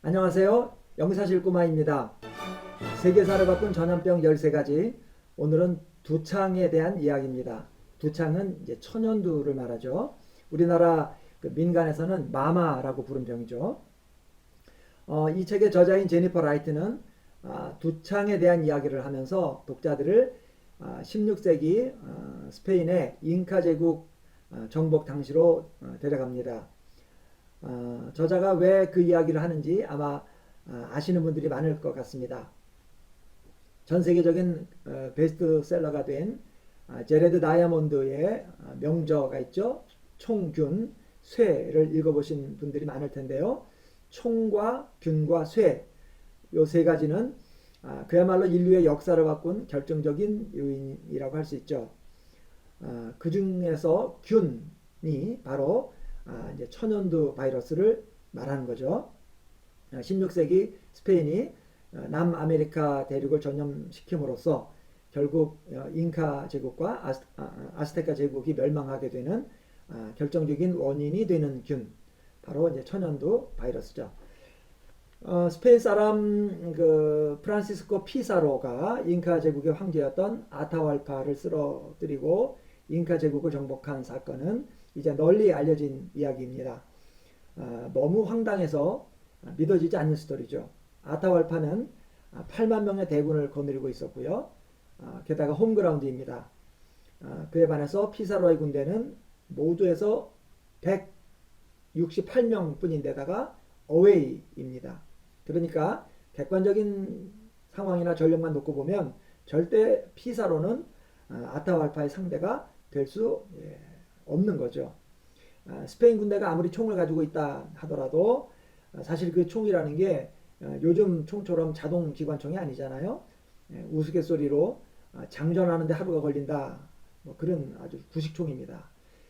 안녕하세요. 영사실 꼬마입니다. 세계사를 바꾼 전염병 13가지. 오늘은 두창에 대한 이야기입니다. 두창은 이제 천연두를 말하죠. 우리나라 그 민간에서는 마마라고 부른 병이죠. 이 책의 저자인 제니퍼 라이트는 두창에 대한 이야기를 하면서 독자들을 16세기 스페인의 잉카 제국 정복 당시로 데려갑니다. 저자가 왜 그 이야기를 하는지 아마 아시는 분들이 많을 것 같습니다. 전 세계적인 베스트셀러가 된 제레드 다이아몬드의 명저가 있죠. 총균, 쇠를 읽어보신 분들이 많을 텐데요. 총과 균과 쇠, 요 세 가지는 그야말로 인류의 역사를 바꾼 결정적인 요인이라고 할 수 있죠. 그 중에서 균이 바로 이제 천연두 바이러스를 말하는 거죠. 16세기 스페인이 남아메리카 대륙을 전염시킴으로써 결국 잉카 제국과 아스테카 제국이 멸망하게 되는 결정적인 원인이 되는 균, 바로 이제 천연두 바이러스죠. 스페인 사람 그 프란시스코 피사로가 잉카 제국의 황제였던 아타왈파를 쓰러뜨리고 잉카 제국을 정복한 사건은 이제 널리 알려진 이야기입니다. 너무 황당해서 믿어지지 않는 스토리죠. 아타왈파는 8만 명의 대군을 거느리고 있었고요. 게다가 홈그라운드입니다. 그에 반해서 피사로의 군대는 모두에서 168명 뿐인데다가 어웨이입니다. 그러니까 객관적인 상황이나 전력만 놓고 보면 절대 피사로는 아타왈파의 상대가 될 수 없는 거죠. 스페인 군대가 아무리 총을 가지고 있다 하더라도 사실 그 총이라는 게 요즘 총처럼 자동 기관총이 아니잖아요. 우스갯소리로 장전하는데 하루가 걸린다, 뭐 그런 아주 구식총입니다.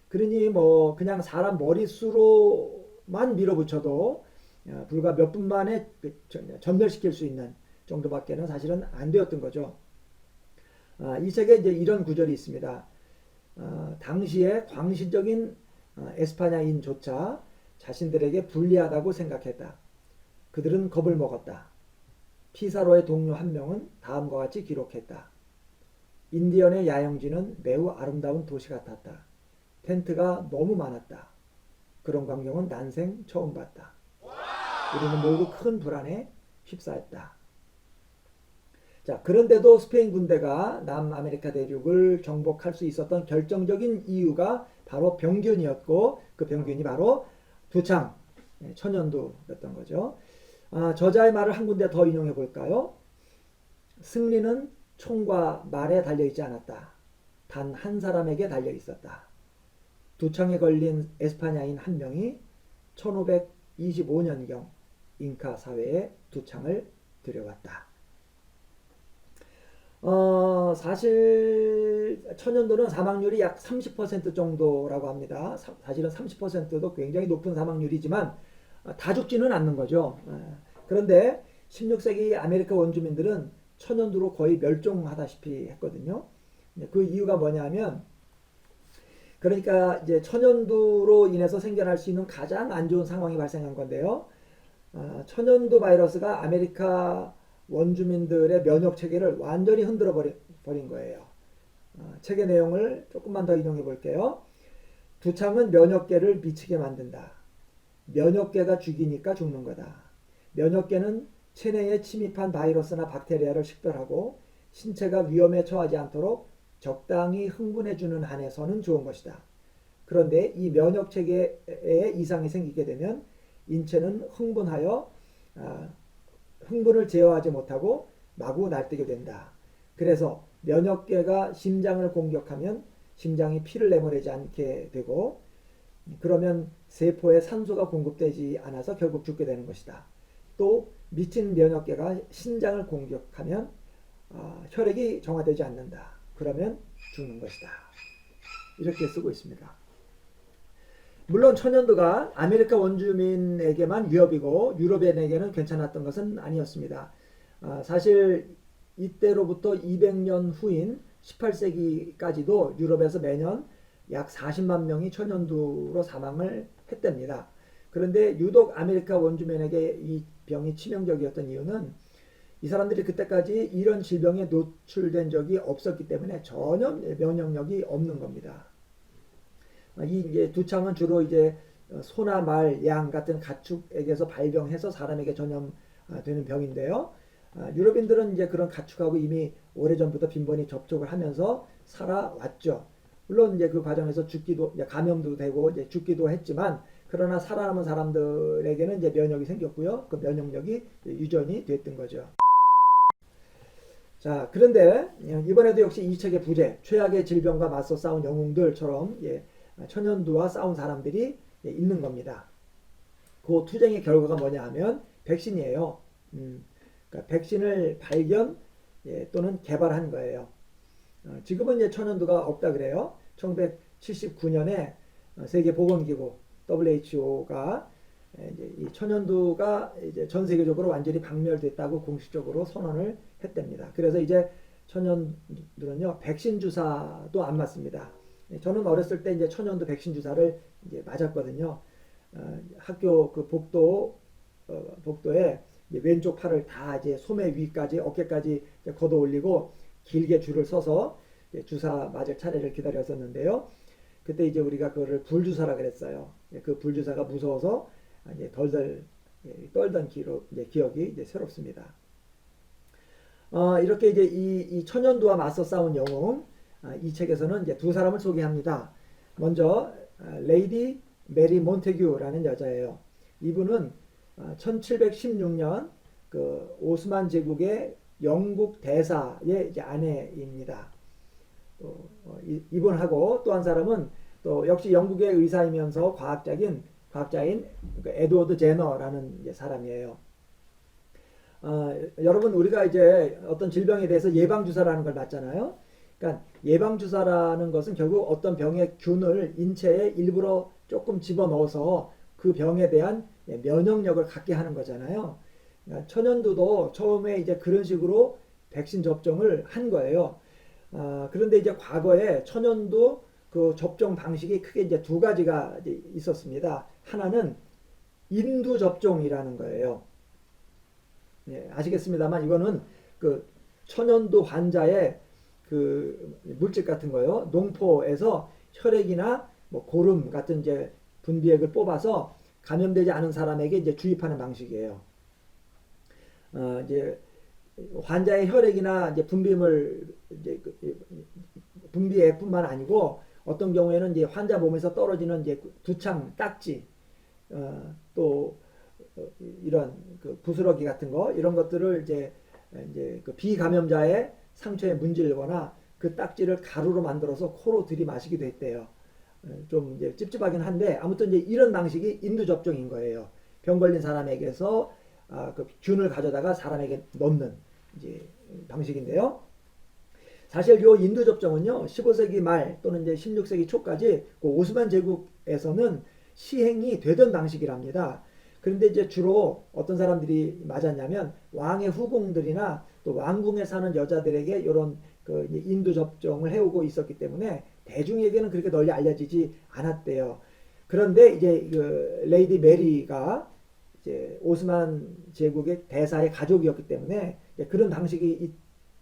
그러니 뭐 그냥 사람 머릿수로만 밀어붙여도 불과 몇 분 만에 전멸시킬 수 있는 정도밖에는 사실은 안 되었던 거죠. 이 책에 이제 이런 구절이 있습니다. 당시에 광신적인 에스파냐인조차 자신들에게 불리하다고 생각했다. 그들은 겁을 먹었다. 피사로의 동료 한 명은 다음과 같이 기록했다. 인디언의 야영지는 매우 아름다운 도시 같았다. 텐트가 너무 많았다. 그런 광경은 난생 처음 봤다. 우리는 모두 큰 불안에 휩싸였다. 자, 그런데도 스페인 군대가 남아메리카 대륙을 정복할 수 있었던 결정적인 이유가 바로 병균이었고, 그 병균이 바로 두창, 천연두였던 거죠. 저자의 말을 한 군데 더 인용해 볼까요? 승리는 총과 말에 달려있지 않았다. 단 한 사람에게 달려있었다. 두창에 걸린 에스파냐인 한 명이 1525년경 잉카 사회에 두창을 들여왔다. 사실 천연두는 사망률이 약 30% 정도라고 합니다. 사실은 30%도 굉장히 높은 사망률이지만 다 죽지는 않는 거죠. 그런데 16세기 아메리카 원주민들은 천연두로 거의 멸종하다시피 했거든요. 그 이유가 뭐냐면, 그러니까 이제 천연두로 인해서 생겨날 수 있는 가장 안 좋은 상황이 발생한 건데요. 천연두 바이러스가 아메리카 원주민들의 면역 체계를 완전히 흔들어 버린 거예요. 책의 내용을 조금만 더 인용해 볼게요. 두창은 면역계를 미치게 만든다. 면역계가 죽이니까 죽는 거다. 면역계는 체내에 침입한 바이러스나 박테리아를 식별하고 신체가 위험에 처하지 않도록 적당히 흥분해주는 한에서는 좋은 것이다. 그런데 이 면역 체계에 이상이 생기게 되면 인체는 흥분을 제어하지 못하고 마구 날뛰게 된다. 그래서 면역계가 심장을 공격하면 심장이 피를 내보내지 않게 되고, 그러면 세포에 산소가 공급되지 않아서 결국 죽게 되는 것이다. 또 미친 면역계가 신장을 공격하면 혈액이 정화되지 않는다. 그러면 죽는 것이다. 이렇게 쓰고 있습니다. 물론 천연두가 아메리카 원주민에게만 위협이고 유럽인에게는 괜찮았던 것은 아니었습니다. 사실 이때로부터 200년 후인 18세기까지도 유럽에서 매년 약 40만 명이 천연두로 사망을 했답니다. 그런데 유독 아메리카 원주민에게 이 병이 치명적이었던 이유는 이 사람들이 그때까지 이런 질병에 노출된 적이 없었기 때문에 전혀 면역력이 없는 겁니다. 이 이제 두창은 주로 이제 소나 말, 양 같은 가축에게서 발병해서 사람에게 전염되는 병인데요. 유럽인들은 이제 그런 가축하고 이미 오래전부터 빈번히 접촉을 하면서 살아왔죠. 물론 이제 그 과정에서 죽기도, 감염도 되고 이제 죽기도 했지만, 그러나 살아남은 사람들에게는 이제 면역이 생겼고요. 그 면역력이 유전이 됐던 거죠. 자, 그런데 이번에도 역시 이 책의 부제, 최악의 질병과 맞서 싸운 영웅들처럼 천연두와 싸운 사람들이 있는 겁니다. 그 투쟁의 결과가 뭐냐 하면 백신이에요. 그러니까 백신을 발견 또는 개발한 거예요. 지금은 이제 천연두가 없다 그래요. 1979년에 세계보건기구 WHO가 이제 이 천연두가 이제 전 세계적으로 완전히 박멸됐다고 공식적으로 선언을 했답니다. 그래서 이제 천연두는요 백신 주사도 안 맞습니다. 저는 어렸을 때 이제 천연두 백신 주사를 이제 맞았거든요. 학교 그 복도에 왼쪽 팔을 다 이제 소매 위까지 어깨까지 걷어 올리고 길게 줄을 서서 주사 맞을 차례를 기다렸었는데요. 그때 이제 우리가 그거를 불주사라 그랬어요. 그 불주사가 무서워서 이제 덜덜 떨던 기억이 이제 새롭습니다. 이렇게 이제 이 천연두와 맞서 싸운 영웅, 이 책에서는 이제 두 사람을 소개합니다. 먼저 레이디 메리 몬테규라는 여자예요. 이분은 1716년 그 오스만 제국의 영국 대사의 이제 아내입니다. 이분하고 또 한 사람은 또 역시 영국의 의사이면서 과학자인 에드워드 제너라는 이제 사람이에요. 여러분 우리가 이제 어떤 질병에 대해서 예방주사라는 걸 맞잖아요. 그러니까 예방주사라는 것은 결국 어떤 병의 균을 인체에 일부러 조금 집어넣어서 그 병에 대한 면역력을 갖게 하는 거잖아요. 그러니까 천연두도 처음에 이제 그런 식으로 백신 접종을 한 거예요. 그런데 이제 과거에 천연두 그 접종 방식이 크게 이제 두 가지가 이제 있었습니다. 하나는 인두 접종이라는 거예요. 아시겠습니다만 이거는 그 천연두 환자의 그 물질 같은 거요. 농포에서 혈액이나 뭐 고름 같은 이제 분비액을 뽑아서 감염되지 않은 사람에게 이제 주입하는 방식이에요. 이제 환자의 혈액이나 이제 분비물 이제 분비액뿐만 아니고 어떤 경우에는 이제 환자 몸에서 떨어지는 이제 두창, 딱지, 또 이런 그 부스러기 같은 거 이런 것들을 이제 그 비감염자의 상처에 문지르거나 그 딱지를 가루로 만들어서 코로 들이마시기도 했대요. 좀 이제 찝찝하긴 한데 아무튼 이제 이런 방식이 인두 접종인 거예요. 병 걸린 사람에게서 그 균을 가져다가 사람에게 넣는 이제 방식인데요. 사실 요 인두 접종은요 15세기 말 또는 이제 16세기 초까지 그 오스만 제국에서는 시행이 되던 방식이랍니다. 그런데 이제 주로 어떤 사람들이 맞았냐면 왕의 후궁들이나 또 왕궁에 사는 여자들에게 이런 그 인두 접종을 해오고 있었기 때문에 대중에게는 그렇게 널리 알려지지 않았대요. 그런데 이제 그 레이디 메리가 이제 오스만 제국의 대사의 가족이었기 때문에 그런 방식이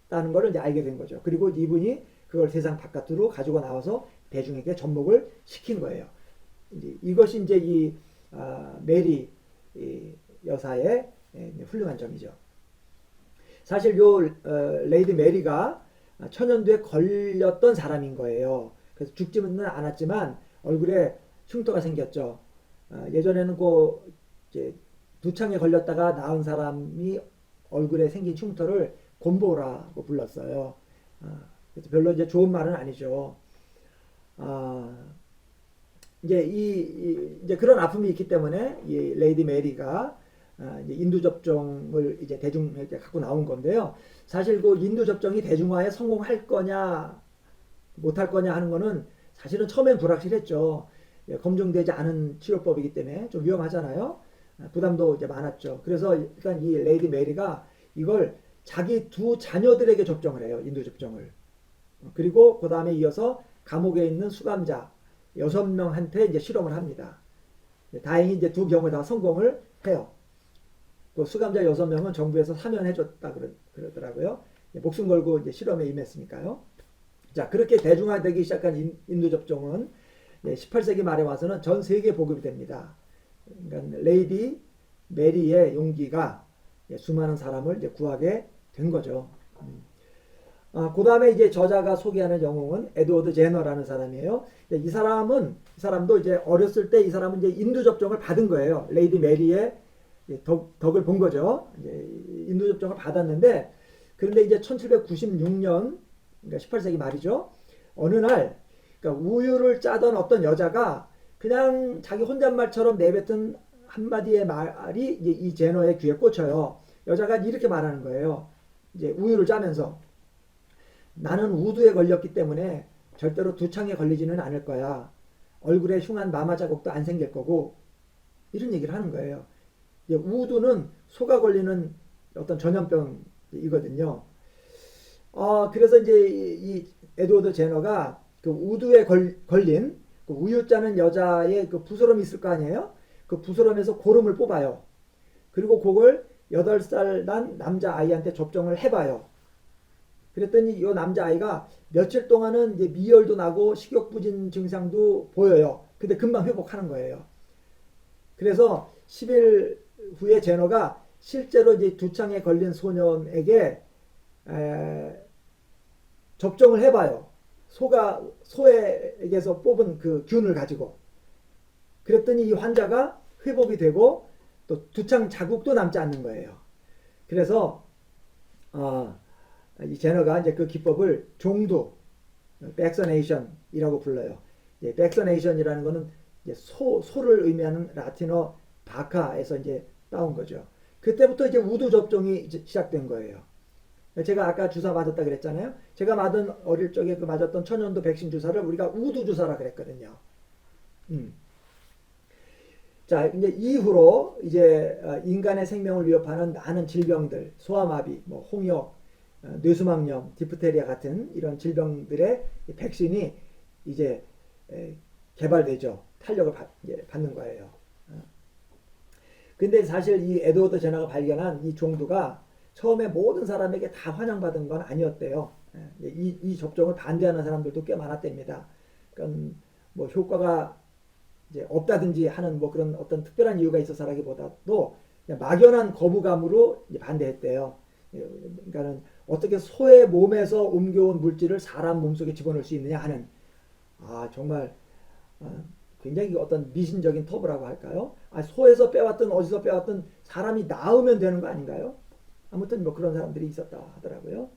있다는 것을 이제 알게 된 거죠. 그리고 이분이 그걸 세상 바깥으로 가지고 나와서 대중에게 접목을 시킨 거예요. 이것이 이제 이 메리 여사의 훌륭한 점이죠. 사실 요 레이디 메리가 천연두에 걸렸던 사람인 거예요. 그래서 죽지는 않았지만 얼굴에 흉터가 생겼죠. 예전에는 그 이제 두창에 걸렸다가 나은 사람이 얼굴에 생긴 흉터를 곰보라고 불렀어요. 그래서 별로 이제 좋은 말은 아니죠. 이제 이제 그런 아픔이 있기 때문에 이 레이디 메리가 이제 인두 접종을 이제 대중에게 갖고 나온 건데요. 사실 그 인두 접종이 대중화에 성공할 거냐 못할 거냐 하는 거는 사실은 처음엔 불확실했죠. 검증되지 않은 치료법이기 때문에 좀 위험하잖아요. 부담도 이제 많았죠. 그래서 일단 이 레이디 메리가 이걸 자기 두 자녀들에게 접종을 해요. 인두 접종을. 그리고 그 다음에 이어서 감옥에 있는 수감자 6명한테 이제 실험을 합니다. 다행히 이제 두 경우 다 성공을 해요. 그 수감자 6명은 정부에서 사면해줬다 그러더라고요. 목숨 걸고 이제 실험에 임했으니까요. 자, 그렇게 대중화되기 시작한 인두 접종은 18세기 말에 와서는 전 세계에 보급이 됩니다. 그러니까 레이디 메리의 용기가 수많은 사람을 이제 구하게 된 거죠. 그 다음에 이제 저자가 소개하는 영웅은 에드워드 제너라는 사람이에요. 이 사람도 이제 어렸을 때 이 사람은 이제 인두 접종을 받은 거예요. 레이디 메리의 덕을 본 거죠. 이제 인두 접종을 받았는데, 그런데 이제 1796년, 그러니까 18세기 말이죠. 어느 날, 그러니까 우유를 짜던 어떤 여자가 그냥 자기 혼잣말처럼 내뱉은 한마디의 말이 이제 이 제너의 귀에 꽂혀요. 여자가 이렇게 말하는 거예요. 이제 우유를 짜면서, 나는 우두에 걸렸기 때문에 절대로 두창에 걸리지는 않을 거야. 얼굴에 흉한 마마 자국도 안 생길 거고, 이런 얘기를 하는 거예요. 우두는 소가 걸리는 어떤 전염병이거든요. 그래서 이제 이 에드워드 제너가 그 우두에 걸린 그 우유 짜는 여자의 그 부스럼이 있을 거 아니에요? 그 부스럼에서 고름을 뽑아요. 그리고 그걸 8살 난 남자 아이한테 접종을 해봐요. 그랬더니 이 남자 아이가 며칠 동안은 이제 미열도 나고 식욕부진 증상도 보여요. 근데 금방 회복하는 거예요. 그래서 10일 후에 제너가 실제로 이제 두창에 걸린 소년에게 접종을 해봐요. 소에게서 뽑은 그 균을 가지고. 그랬더니 이 환자가 회복이 되고 또 두창 자국도 남지 않는 거예요. 그래서 이 제너가 이제 그 기법을 종두, 백서네이션이라고 불러요. 백서네이션이라는 거는 이제 소를 의미하는 라틴어 바카에서 이제 따온 거죠. 그때부터 이제 우두 접종이 이제 시작된 거예요. 제가 아까 주사 맞았다 그랬잖아요. 제가 어릴 적에 그 맞았던 천연두 백신 주사를 우리가 우두 주사라 그랬거든요. 자, 이제 이후로 이제 인간의 생명을 위협하는 많은 질병들, 소아마비, 뭐 홍역, 뇌수막염, 디프테리아 같은 이런 질병들의 백신이 이제 개발되죠. 탄력을 받는 거예요. 근데 사실 이 에드워드 제너가 발견한 이 종두가 처음에 모든 사람에게 다 환영받은 건 아니었대요. 이 접종을 반대하는 사람들도 꽤 많았답니다. 그러니까 뭐 효과가 이제 없다든지 하는 뭐 그런 어떤 특별한 이유가 있어서라기보다도 막연한 거부감으로 반대했대요. 그러니까는 어떻게 소의 몸에서 옮겨온 물질을 사람 몸속에 집어넣을 수 있느냐 하는 정말 굉장히 어떤 미신적인 터부라고 할까요? 소에서 빼왔든 어디서 빼왔든 사람이 낳으면 되는 거 아닌가요? 아무튼 뭐 그런 사람들이 있었다 하더라고요.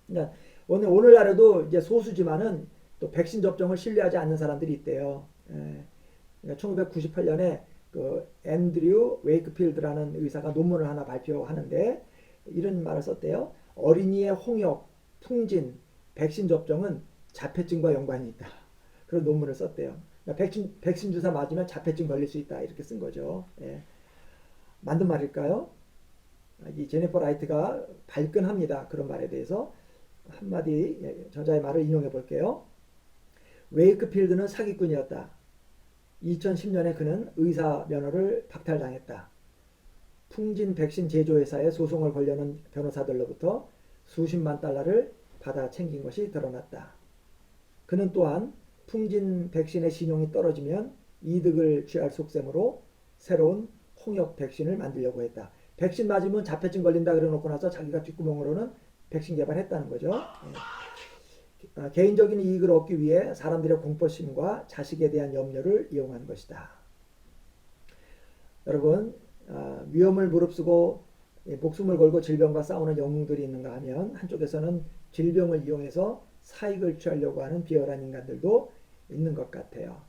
그러니까 오늘날에도 이제 소수지만은 또 백신 접종을 신뢰하지 않는 사람들이 있대요. 그러니까 1998년에 그 앤드류 웨이크필드라는 의사가 논문을 하나 발표하는데 이런 말을 썼대요. 어린이의 홍역, 풍진, 백신 접종은 자폐증과 연관이 있다. 그런 논문을 썼대요. 그러니까 백신 주사 맞으면 자폐증 걸릴 수 있다. 이렇게 쓴 거죠. 맞는 말일까요? 이 제니퍼 라이트가 발끈합니다. 그런 말에 대해서 한마디 저자의 말을 인용해 볼게요. 웨이크필드는 사기꾼이었다. 2010년에 그는 의사 면허를 박탈당했다. 풍진 백신 제조회사에 소송을 걸려는 변호사들로부터 수십만 달러를 받아 챙긴 것이 드러났다. 그는 또한 풍진 백신의 신용이 떨어지면 이득을 취할 속셈으로 새로운 홍역 백신을 만들려고 했다. 백신 맞으면 자폐증 걸린다 그래놓고 나서 자기가 뒷구멍으로는 백신 개발했다는 거죠. 개인적인 이익을 얻기 위해 사람들의 공포심과 자식에 대한 염려를 이용한 것이다. 여러분, 위험을 무릅쓰고 목숨을 걸고 질병과 싸우는 영웅들이 있는가 하면 한쪽에서는 질병을 이용해서 사익을 취하려고 하는 비열한 인간들도 있는 것 같아요.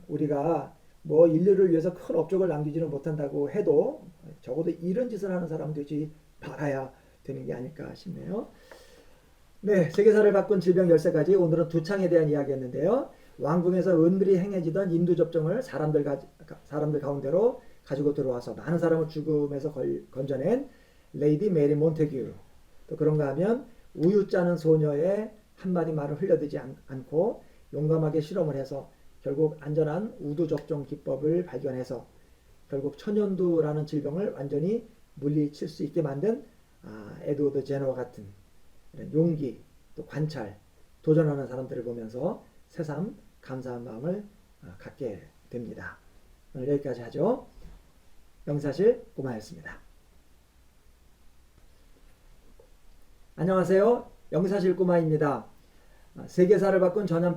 우리가 뭐 인류를 위해서 큰 업적을 남기지는 못한다고 해도 적어도 이런 짓을 하는 사람 되지 말아야 되는 게 아닐까 싶네요. 네, 세계사를 바꾼 질병 13가지, 오늘은 두창에 대한 이야기였는데요. 왕궁에서 은밀히 행해지던 인두 접종을 사람들 가운데로 가지고 들어와서 많은 사람을 죽음에서 건져낸 레이디 메리 몬테규. 또 그런가 하면 우유 짜는 소녀의 한마디 말을 흘려대지 않고 용감하게 실험을 해서 결국 안전한 우두 접종 기법을 발견해서 결국 천연두라는 질병을 완전히 물리칠 수 있게 만든 에드워드 제너와 같은 이런 용기, 또 관찰, 도전하는 사람들을 보면서 새삼 감사한 마음을 갖게 됩니다. 오늘 여기까지 하죠. 영사실 꼬마였습니다. 안녕하세요. 영사실 꼬마입니다. 세계사를 바꾼 전염